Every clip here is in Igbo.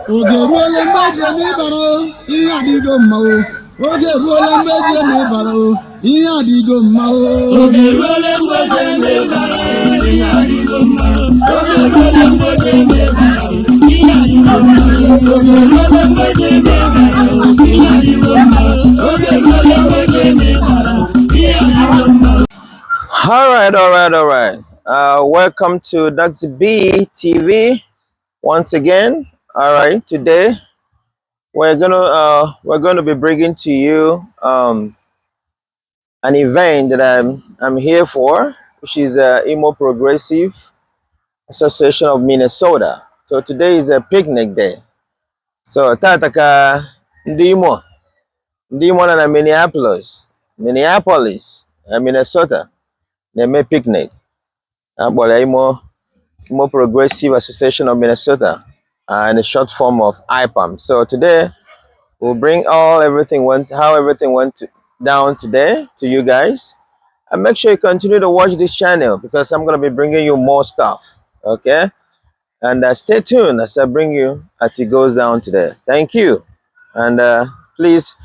Oge ruola mmeje n'ịbara ihe adịgo mma o. Oge ruola mmeje n'ịbara ihe adịgo mma o. Oge ruola mmeje n'ịbara ihe adịgo mma o. Oge ruola mmeje n'ịbara ihe adịgo mma o. Oge ruola mmeje n'ịbara ihe adịgo mma o. Oge ruola mmeje n'ịbara ihe adịgo mma o. All right. Welcome to Noxyb TV once again. All right, today we're gonna be bringing to you an event that I'm here for, which is Imo Progressive Association of Minnesota. So today is a picnic day. So tataka ndimo na Minneapolis, Minnesota. They make picnic. Imo Progressive Association of Minnesota, in the short form of IPAM. So today we'll bring how everything went down today to you guys, and make sure you continue to watch this channel because I'm gonna be bringing you more stuff. Okay, and stay tuned as I bring you as it goes down today. Thank you, and please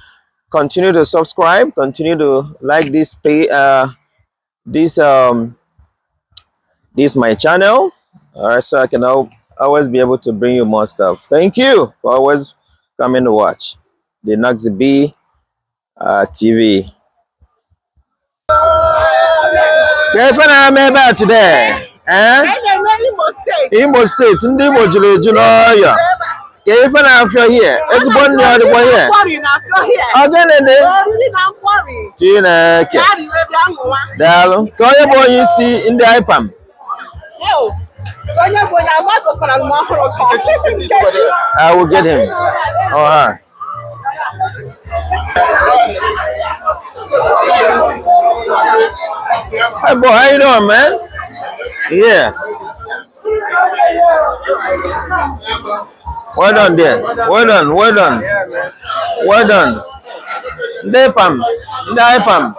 continue to subscribe, continue to like this my channel, all right, so I can always be able to bring you more stuff. Thank you for always coming to watch the Noxyb TV. About today, Imo State, Imo Juno. If I feel here, it's one year the way here. Again, Gina, Dalo, call your boy you see in the IPAM. I will get him or her. Hey boy, how you doing, man? Yeah. Well done there. Well done. The IPAM.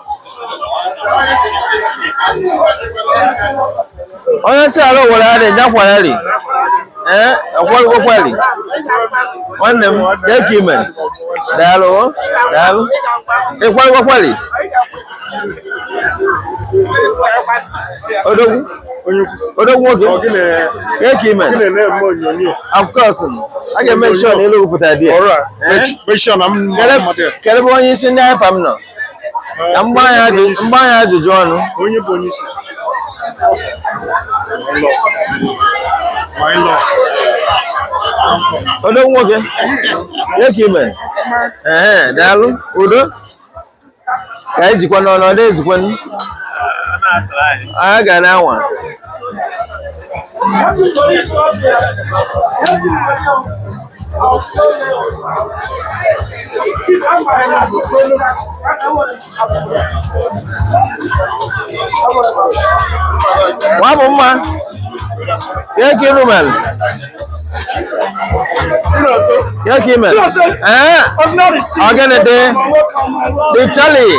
Honestly, I don't want to jump on early. One them, take him in. Dalo. Of course. I can make sure you look at that idea. All right. Make sure I'm one is in the IPAM now. I'm buying to join. My lord. Oh, don't walk in. Yes, you man. Dalu, Udo. I just want on this one. I got that one. Wabuma, yeah, Kiruman. Yeah, Kiman. I'm gonna do the Charlie.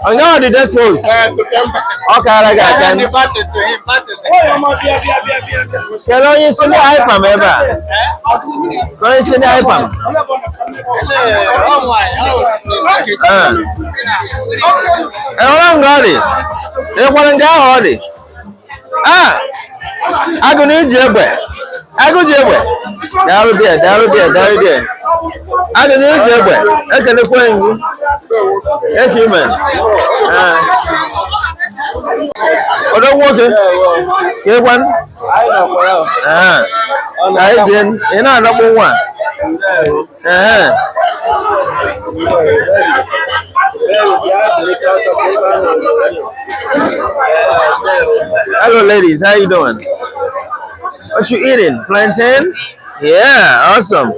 I know the next host. Okay, I got that. Can you send the IPAM ever? Can you send the IPAM? I go need you. I go there. I can need you. I can acquaint you. Thank you, man. Oh, don't walk it. Get one. You're not number one. Hello, ladies. How you doing? What you eating? Plantain? Yeah, awesome.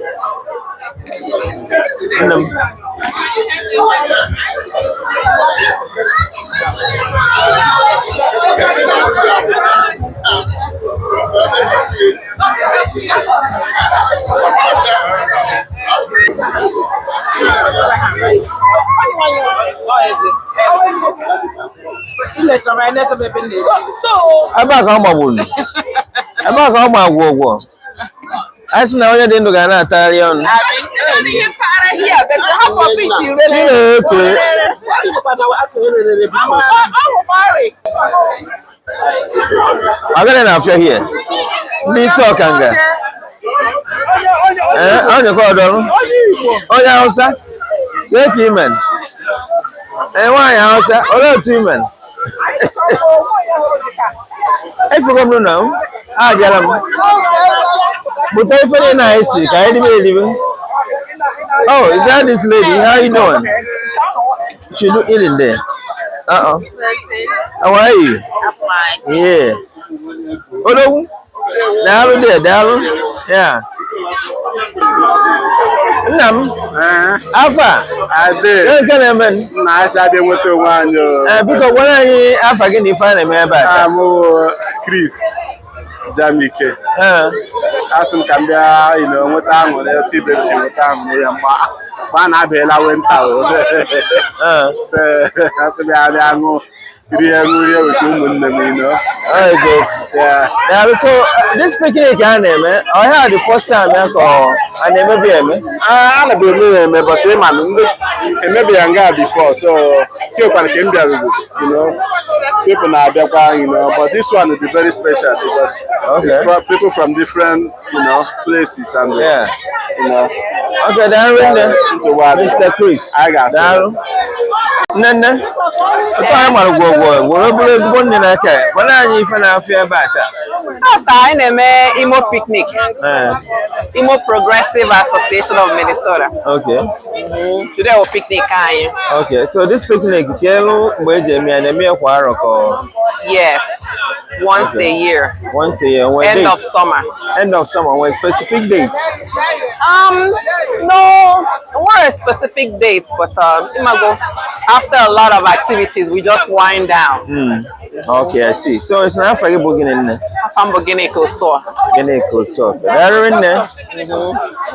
Aba ka magbulu. Aba ka magwogwo. Asi na onye dị ndụ ga na-atagharị ọnụ. Agara na afia here. Ndị isi ọkanga. Onye ka ọdọrụ. Onye Hausa. Take imen. Nwaanyị Hausa. Olee otu imen. Efugo m na m. Abịara m. But if any nice, I didn't believe. Oh, is that this lady? How you doing? She look ill in there. How are you? I'm fine. Yeah. Hello. Down there, down. Yeah. Nam. Alpha. I did. You can man. Nice. I did what you want. Because when I Alpha get the final member. I'm Chris. Jamike. Asum kambia, what I'm on the TV, what I'm here. Man, I be la went out. So, yeah. So this picnic, I had the first time I never be I be me, but maybe I'm guy before, so people can people now but this one is very special because people from different places and okay, Mr. Chris. I got Nana, I'm going to go. We're born in a car. When I even have fear about that. Imo Picnic. Imo Progressive Association of Minnesota. Okay. Today we're picnic. Okay, so this picnic, yes, once a year. Once a year. When End of summer. End of summer. When specific dates? No, not a specific dates, but after a lot of activities, we just wind down. Okay, I see. So it's not for you beginning. From beginning to so. Beginning to so.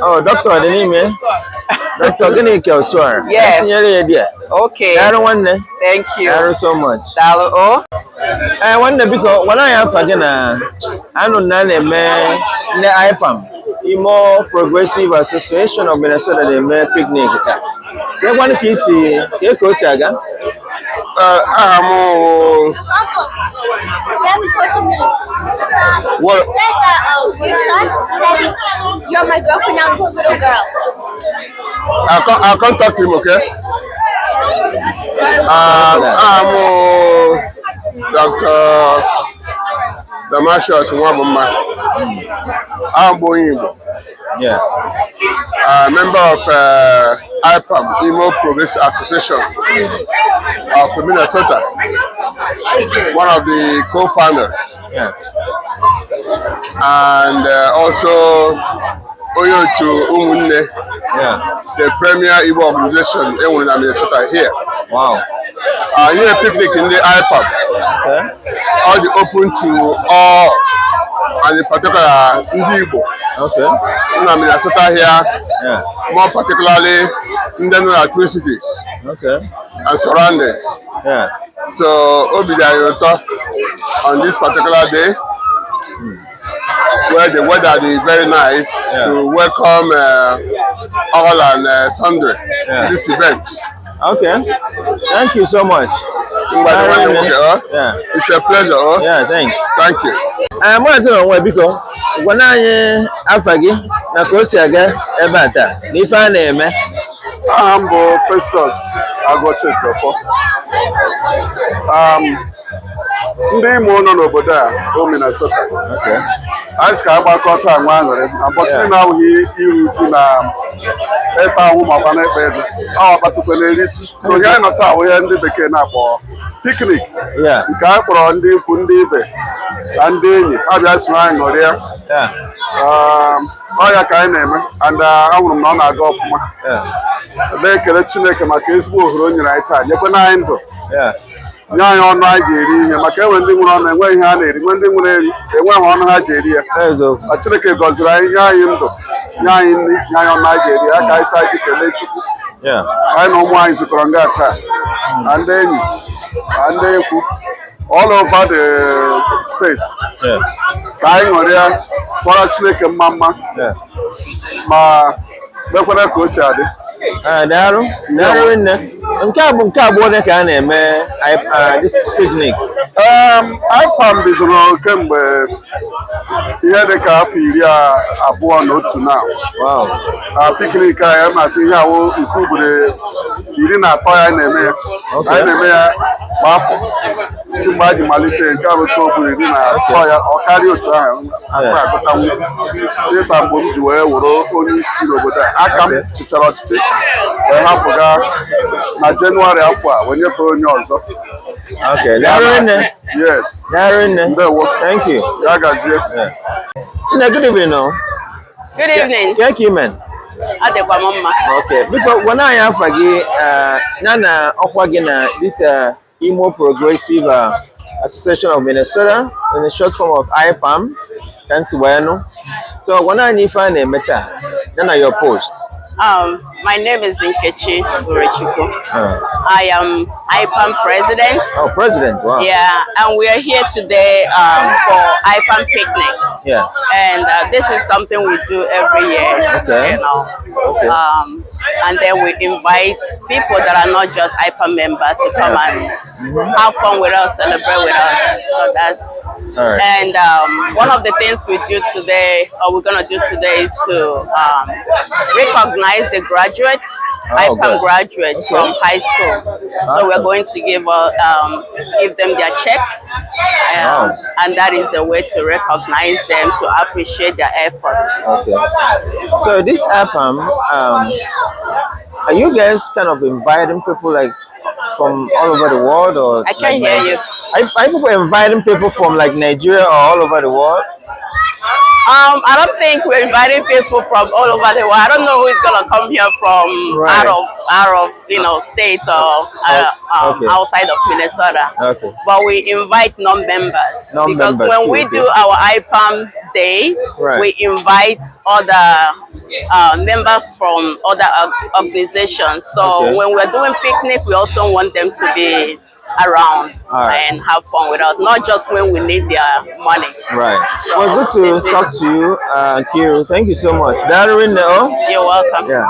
Oh, doctor, the name, Doctor Beginning to so. Yes. Okay. I don't want to. Thank you. Thank you so much. I wonder because when I have again, I don't know the IPAM. Imo Progressive Association of Minnesota, the mayor picnic. You want to see Saga? Uncle, we have a question. What? You said that your son said you're my girlfriend now to a little girl. I can't talk to him, okay? I'm Dr. Damascus Wabuma. I'm Boyinbo. Yeah. Member of IPAM, Imo Progressive Association of Minnesota. One of the co-founders. Yeah. And also Oyoto Umunne. Yeah. The premier Igbo organization in Minnesota here. Wow. Here a picnic in the IPAM. Okay. All the open to all, and in particular Igbo. Okay. In Minnesota here. Yeah. More particularly in the Twin Cities. Okay. And surroundings. Yeah. So Obidayoto on this particular day, where the weather is very nice, to welcome all and sundry to this event. Okay. Thank you so much. Yeah. It's a pleasure. Yeah, thanks. Thank you. I'm going because when I afagi na kosi aga ebe ata ni fa na eme Ambo Festus Agochetrofo. Ndị Imo nọ n'obodo a o Minnesota. Okay. Anyị ka agbakọta anwa aṅụrị abọtị na awụghị iru uju na ịta ahụ makwa na ekpe ego awa kpatukwe na eritu so ihe anyị nọta ahụ ihe ndị bekee na-akpọ picnic nke a kpọrọ ndị ikwu ndị ibe na ndị enyi abịa so anyị ṅụrịa ọ ya ka anyị na-eme and ahụrụ m na ọ na-aga ọfụma na-ekele Chineke maka ezigbo ohere o nyere anyị taa nyekwana anyị ndụ nye anyị ọnụ anyị ga-eri ihe maka enwe ndị nwere ọnụ enwe ihe ha na-eri nwe ndị nwere eri enweghị ọnụ ha ji eri ya Chineke gọziri anyị nye anyị ndụ nye anyị nri nye anyị ọnụ anyị ga-eri ya ka anyị sa gị kelee Chukwu anyị na ụmụ anyị zukọrọ nga taa na ndị enyi na ndị ikwu all over the state. Yeah. Ka anyị ṅụrịa kpọrọ Chineke mma Yeah. ma mekwara ka o si adị. Daalụ nne. Nke a bụ one ka a na-eme this picnic. IPAM bidoro kemgbe ihe dị ka afọ 21 na. Wow. Picnic a masị ihe awụ nke ugboro 13 ya na-eme ya. Anyị na-eme ya kwa afọ. Si mgbe a ji malite nke a bụ ka ugboro 13 ya ọ karịa otu ahụ akpa agụtanwu. Dịka mgbe m ji wee wụrụ onye isi n'obodo a aka m chịchara ọchịchị wee hapụga na Jenụwarị afọ a wee nyefee onye ọzọ. Okay, Darren. Yes. Darren. Thank you. Ya gazie. Good evening, no? Good evening. Thank you, man. Adekwa mama. Okay, because when I have Nana Okwagina, this Imo Progressive Association of Minnesota, in the short form of IPAM, Kansiwano. So when I need find a meta, then your post. My name is Ichie Nkeonyema. I am IPAM president. Oh, president! Wow. Yeah, and we are here today for IPAM picnic. Yeah. And this is something we do every year. Okay. You know. Okay. And then we invite people that are not just IPAM members to come and have fun with us, celebrate with us. So that's. All right. And one of the things we do today, or we're gonna do today, is to recognize the graduates, IPAM graduates from high school. So we're going to give them their checks, and that is a way to recognize them, to appreciate their efforts. Okay. So this IPAM, are you guys kind of inviting people like from all over the world, or I can't hear you. Are people inviting people from like Nigeria or all over the world? I don't think we're inviting people from all over the world. I don't know who is gonna come here from out of state or outside of Minnesota. Okay. But we invite non-members because when we do our IPAM day, we invite other members from other organizations. So when we're doing picnic, we also want them to be around and have fun with us, not just when we need their money. Right. So well, good to talk to you, Kiru. Thank you so much. Darren, you're welcome. Yeah.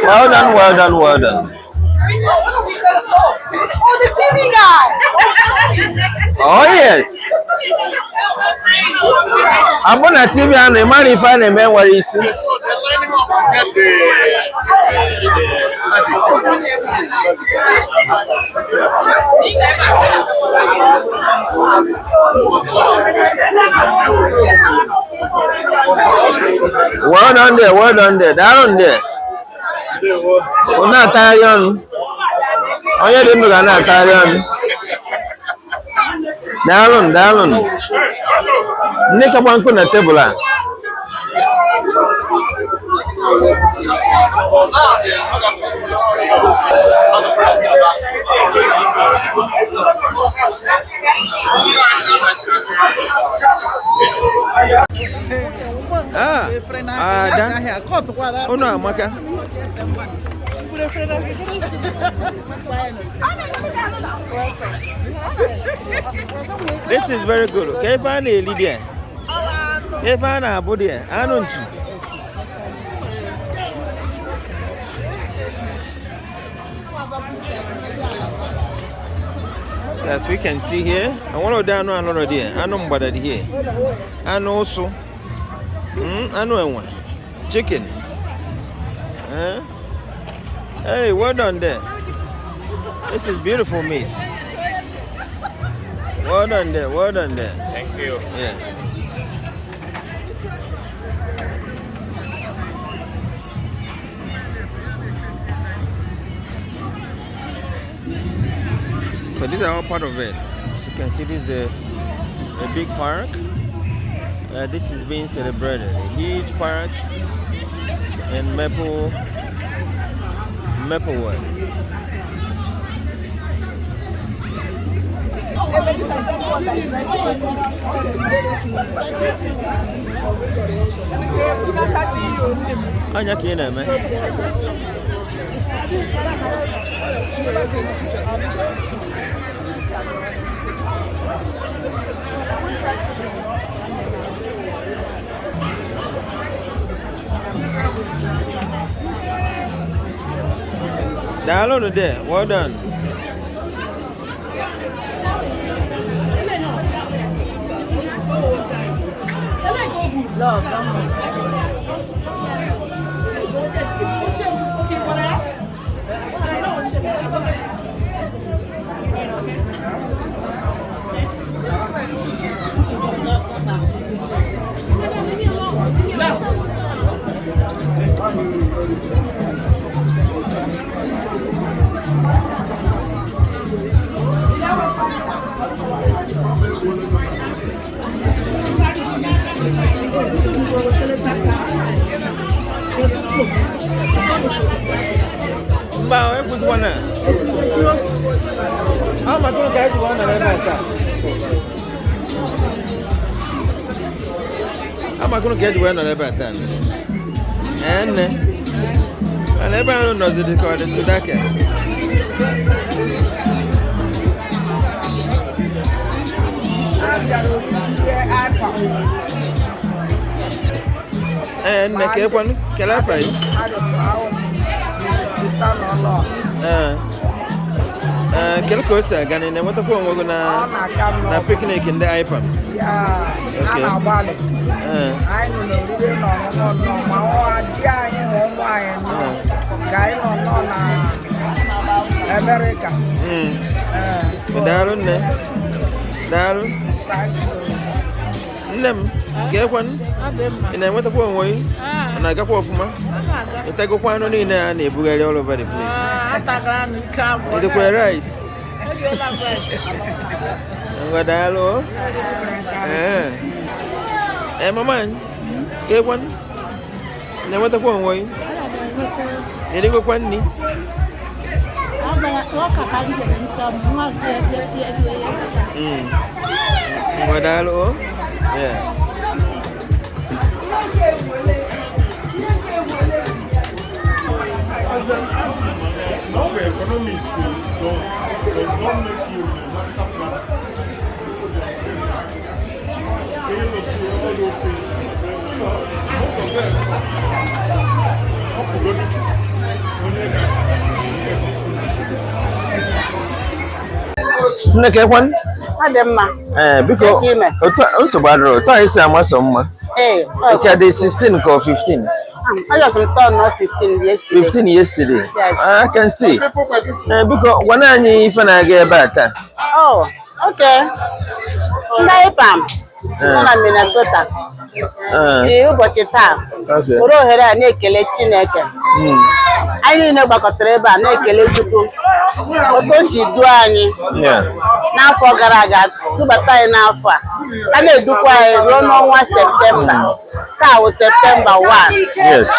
Well done, well done, well done. Oh, the TV guy. Oh yes. I'm on a TV and the man if I name what is. Well done there, down there. We're not tired. Oh, you didn't look at that tired. Down. Nick up one corner table. Oh no, Maka. This is very good. Okay, find a leader. If I know about it, I don't know. So as we can see here, I want to down another there. I know about it here. And also, I know one chicken. Hey, well done there. This is beautiful meat. Well done there. Thank you. Yeah. So these are all part of it. As you can see, this is a big park. This is being celebrated. A huge park in Maplewood. Anya kina man. Download there. Well done. Mbao, hebu zwana. Ama tu kae zwana na nata. Ama kuna kae zwana na bata. Ene. Ana ba no zidi ko de tudake. Ene ke kwanu kela fai. Quelle chose a gagné n'importe quoi na picnic in the IPAM. America. Darun ne? Darun. Nem, get one. In a what a poor way. And I got off my. You take a one on in there and you all over the place. The queer rice. What hello? Eh, mamma, get one. Never the one way. You go one knee. What hello? Yeah. No, the economists does not make you master planner. They will see all those things. Most of them because also bad twice a month. Okay, the 16 or 15. I just returned 15 yesterday. 15 yesterday. Yes. I can see. Because when I get better. Oh, okay. IPAM. In Minnesota. Ụbọchị taa. Oro ohere a na-ekele Chineke. Anyị na-agbakọtara ebe a na-ekele Chukwu. Otu o si duo anyị. N'afọ gara aga, dubata anyị n'afọ a. A na-edukwa anyị ruo n'ọnwa Septemba. Taa bụ Septemba 1. Yes.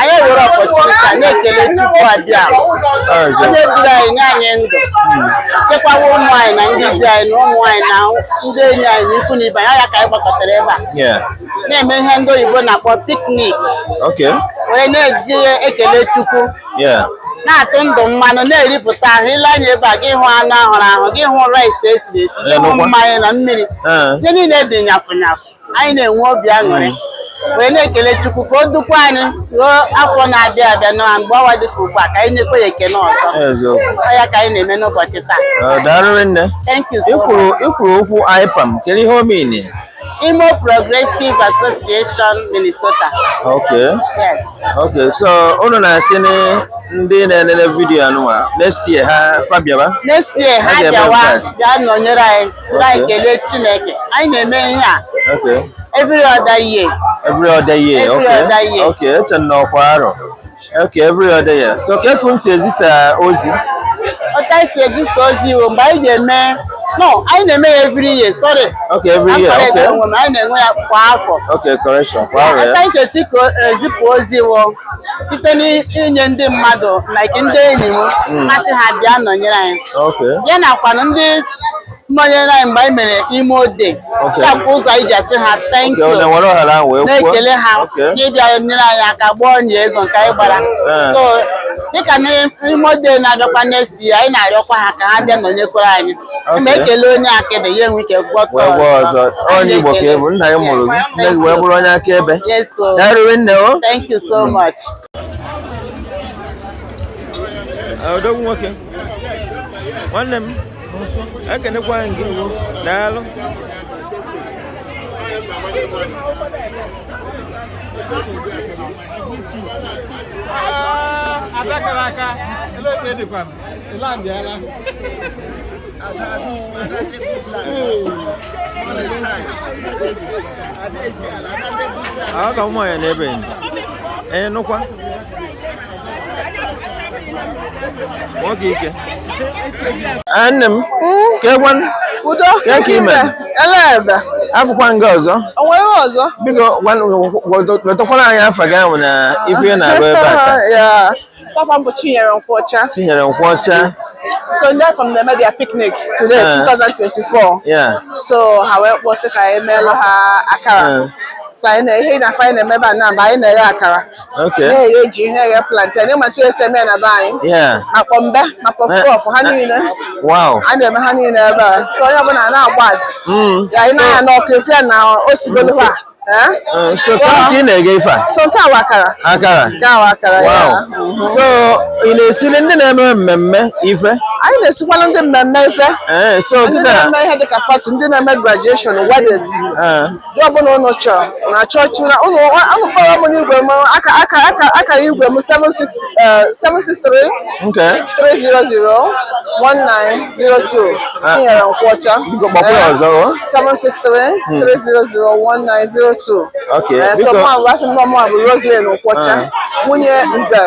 Anyị were opportunity na-ekele Chukwu abịa. Ọ na-eduru anyị nye anyị ndụ. Chekwawa ụmụ anyị na ndị di anyị na ụmụ anyị na ndị enyi anyị na ikwu na ibe anyị ya ka anyị gbakọtara ebe a. Na-eme ihe ndị oyibo na-akpọ picnic. Wee na-eji ekele Chukwu. Na-atụ ndụ mmanụ na-eripụta ahụ ile anya ebe a gị hụ anụ ahụrụ ahụ gị hụ rice esiri esi gị hụ mmanya na mmiri ihe niile dị nyafụ nyafụ anyị na-enwe obi aṅụrị wee na-ekele Chukwu ka o dukwa anyị ruo afọ na-abịa abịa na mgbe ọnwa dịka ugbu a ka anyị nyekwa ya ekele ọzọ ya ka anyị na-eme n'ụbọchị taa. Thank you so much. Ikwuru okwu IPAM kedu ihe o mean? Imo Progressive Association, Minnesota. Okay. Yes. Okay, so unu na-asị ndị na-elele vidiyo anụwa next year ha fabiaba? Next year ha bịawa bịa nọnyere anyị tụrụ anyị kelee Chineke. Anyị na-eme ihe a every other year. Every other year. Okay, eche nnọkwa arọ. Okay, every other year. So keku nsi ezisa ozi? Ọta isi ezisa ozi iwu mgbe anyị ga-eme no, I na-eme every year, sorry. Okay, every year. Okay. I na-enwe ya kwa afọ. Okay, correction. Kwa afọ. Asa ise siko zipu ozi wo site n'inye ndị mmadụ like ndị enyi m masị ha bịa nọnyere anyị. Okay. Ya nakwanụ ndị nọnyere anyị mgbe anyị mere Imo Day. Ya bụ ụzọ anyị ji asị ha thank you. Na-ekele ha n'ịbịa nyere anyị aka gbaa onye ego nke anyị gbara. So dịka n'ime day na-abịakwa next year anyị na-arịọkwa ha ka ha bịa nọnyekwara anyị ma ekele onye akaebe ya enwe ike gwọtọ ọzọ onye Igbo ka ebu nna ya mụrụ gị nne gị wee bụrụ onye akaebe darịrị nne o thank you so much odogwu nwoke nwanne m ekenekwa gị daalụ aga ụmụ ya n'ebe nụkwa nwoke ike nne m kekwan udo ka ime elebe afụkwa nga ọzọ onweghị ọzọ biko letakwara anyị afa gị ahụ na ife na-arụ ebe a Papa bụ Chinyere Nkwọcha. So ndị IPAM na-eme their picnic today 2024. Yeah. So ha wee kpọsị ka anyị meelụ ha akara. So anyị na-ihe na fa anyị na-emebe a na mgbe anyị na-eghe akara. Na-eghe ji, na-eghe plantain. Ịma tu esi eme na be anyị. Makwa mbe, ma pọfpọf ha niile. A na-eme ha niile ebe a. So onye ọbụla na-agba azụ. Ya anyị na-anya n'ọkụ esi ya na osigolo ha. So ka na-ege ife a? So nke awa akara. Akara. Wow. So ị na-esiri ndị na-eme mmemme ife? Anyị na-esikwala ndị mmemme ife. So ndị na-eme ihe dịka party, ndị na-eme graduation, wedding. Dị ọbụla ụnụ chọrọ na chọọchị na ụnụ kpọrọ m n'igwe m akara igwe m 763 300 1902 Chinyere Nkwọcha. Biko gbapụrụ ọzọ. 763 300 1902. So mụ bụ Roslyn Nkwọcha, nwunye Nze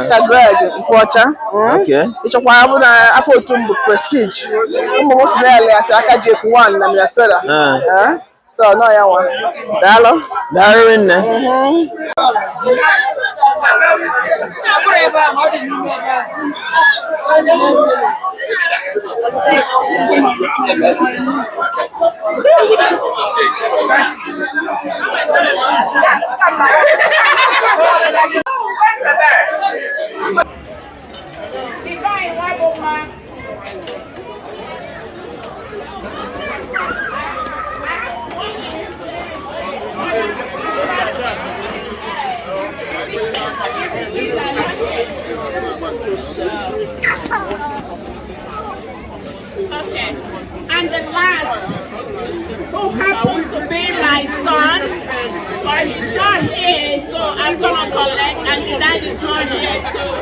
Sagreg Nkwọcha. Ịchọkwara bụ na afọ otu mbụ Prestige. Ụmụ m si na-ele asị aka ji ekwu 1 na Minnesota. So no ya nwa. Daalụ. Daalụ nne. Okay, and the last, who happens to be my son, but he's not here, so I'm gonna collect, and the dad is not here too.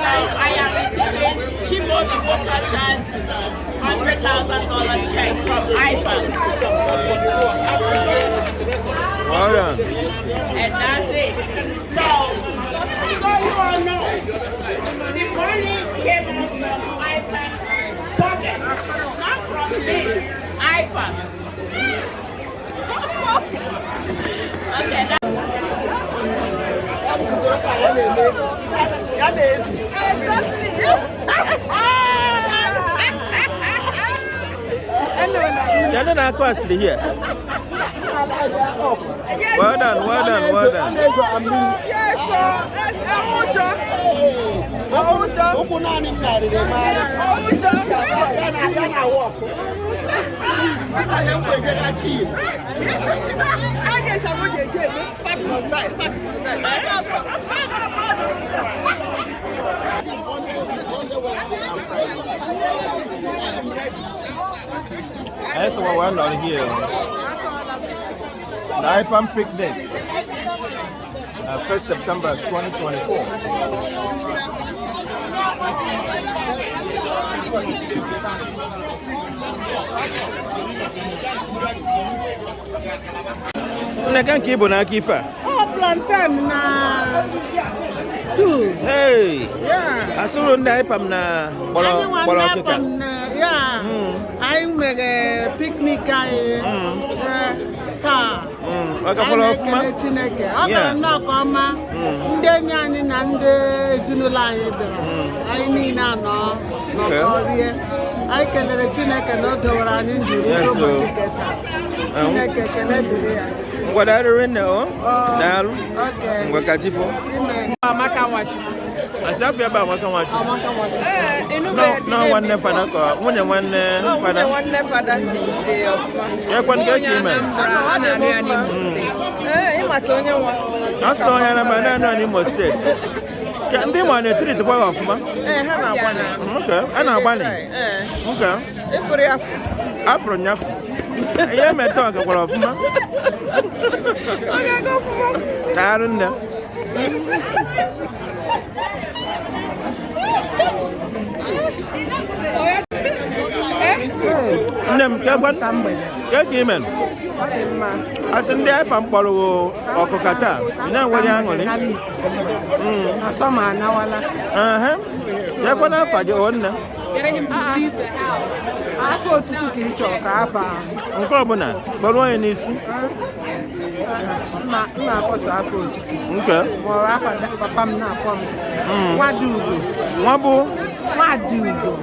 So I am receiving Chibo Eduputa $100,000 check from IPAM. Well done. And that's it. So you all know, the money came out from IPAM pocket, not from me, IPAM. Okay, You're not costly here. Well done, well done, well done. Yes, sir. That's what we're on here. The IPAM picnic. 1st September 2024. Nne ka ibo na aka ife a? Plantain na stew. Hey! Yeah. Asụrụ ndị IPAM na kpọrọ ọkịka. Yeah. Anyị mere picnic anyị taa. Anyị na-ekele Chineke. Ọ gara nnọọ ọma. Ndị enyi anyị na ndị ezinụlọ anyị bịara. Anyị niile anọ n'ọkọ rie. Anyị kelere Chineke na o dowere anyị ndụ n'ụbọchị nke taa. Chineke ekele dịrị ya. Ngwa darịrị nne o. Daalụ. Ngwa ka chi fo. Amen. Amaka Nwachukwu. Asafi aba amaka wachi. No one never father. One father. One father. Yeah, one get him. That's no yana banana in Imo State. Can be one a treat for off, ma? Okay, and I want it. Okay. Afro Nyaf. I am a dog of ma. I don't know. As in the IPAM Polo or Cocata, you know what you're angling? Some are now. You're going to find your own. I go to teach or Capa. Uncobona, but why is okay.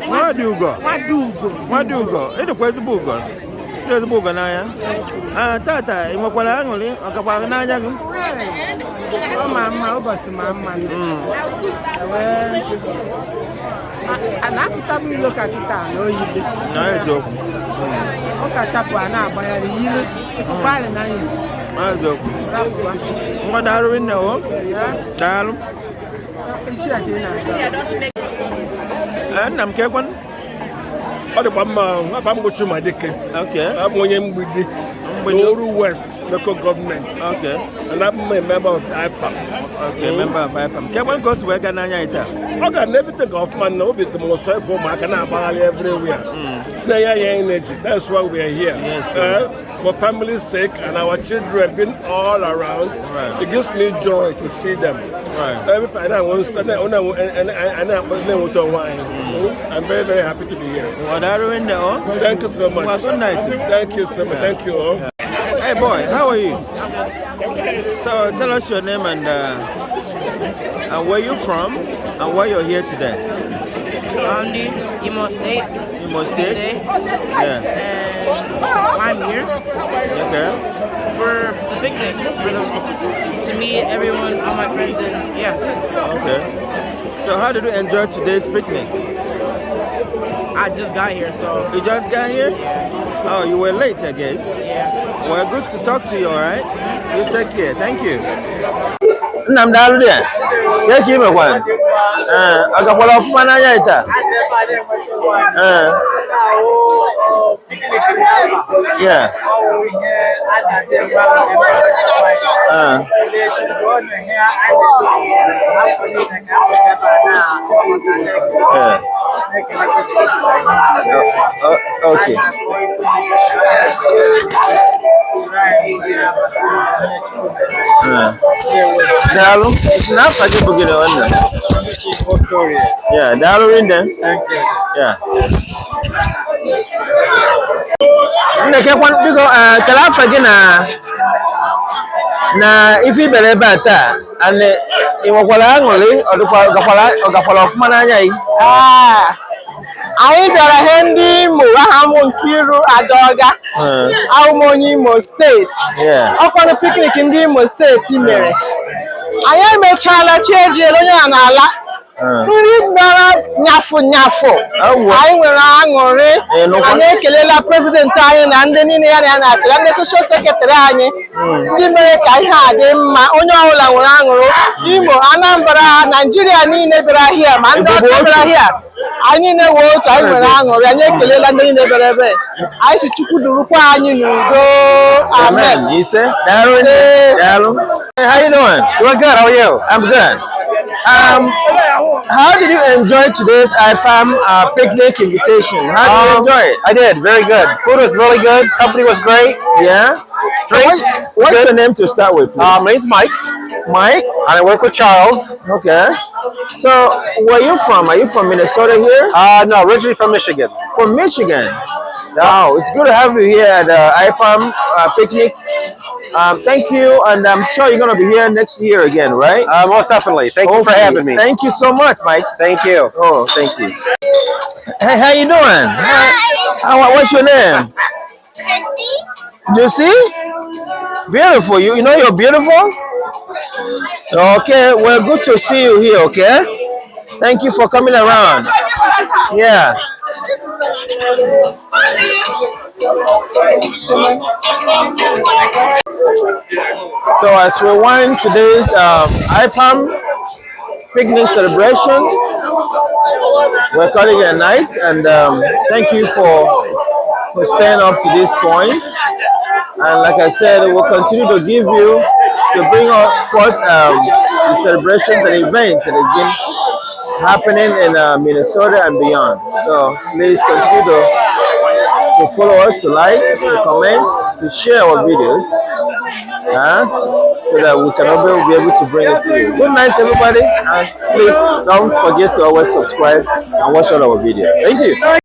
What do you go? It's a question book. There's a book on Tata, in Wakwangoli, or Kapanaya. Oh, my bus, mamma. And after time we look at it, no, you did. No, joke. Okay, Chapana, by a year, if you buy a nice. What are we now? Darling. And I'm Kevin. What about I'm going to my dick? Okay. I'm going with the West local government. Okay. And I'm a member of the IPAM. Okay, member of IPAM. Kevin goes to work at Nanyata. Okay, I never think of man, no, with the most for my canal everywhere. Energy. That's why we are here. Yes, for family's sake and our children being all around. Right. It gives me joy to see them. Right. Every Friday, I'm very, very happy to be here. Thank you so much. Thank you so much. Thank you all. Hey boy, how are you? So tell us your name and where you're from and why you're here today. Andy, Imo State. Imo State? Yeah. And I'm here. Okay. For the picnic, to meet everyone, all my friends, and yeah. Okay. So how did you enjoy today's picnic? I just got here, so. You just got here? Yeah. Oh, you were late, I guess. Yeah. Well, good to talk to you, all right? You take care. Thank you. I'm down there. Take him one. I got one of my night. Yeah. Okay. Dalu, kenapa aja begini warna? Ya, dalu ini. Ya. Ini kayak kwan bigo kenapa gina na ifi berebata ane iwakwala ngoli odukwala ofumana nyai. Anyị bịara ihe ndị Imo Ahamụ Nkiru Adaoga ahụmụ onye Imo steeti ọkwanụ piknik ndị Imo steeti mere anyị emechaala chi ejiela onye a n'ala nri gbara nyafụ anyị nwere aṅụrị anyị ekelela prezidenti anyị na ndị niile ya na-akele ndị soshal sekretarị anyị ndị mere ka ihe a dị mma onye ọbụla nwere aṅụrị Imo Anambra Naijiria niile bịara hịa ma ndị ọcha bịara hịa anyị na-ewe otu anyị nwere aṅụrị anyị ekelela ndị niile bịara ebe anyị si Chukwu durukwa anyị n'udo amen. How you doing? Doing good. How are you? I'm good. How did you enjoy today's IPAM picnic invitation? How did you enjoy it? I did. Very good. Food was really good. Company was great. Yeah. So what's your name to start with? My name's Mike. Mike? And I work with Charles. Okay. So where are you from? Are you from Minnesota here? No, originally from Michigan. From Michigan. Wow, it's good to have you here at the IPAM picnic. Thank you, and I'm sure you're going to be here next year again, right? Most definitely. Thank you for having me. Thank you so much, Mike. Thank you. Oh, thank you. Hey, how you doing? Hi. What's your name? Chrissy. Juicy? Beautiful. You know you're beautiful? Okay, well, good to see you here, okay? Thank you for coming around. Yeah. So as we wind today's IPAM picnic celebration, we're calling it a night, and thank you for staying up to this point. And like I said, we'll continue to give you, to bring forth the celebrations and events that has been happening in Minnesota and beyond. So please continue to follow us, to like, to comment, to share our videos, so that we can be able to bring it to you. Good night, everybody, and please don't forget to always subscribe and watch all our videos. Thank you.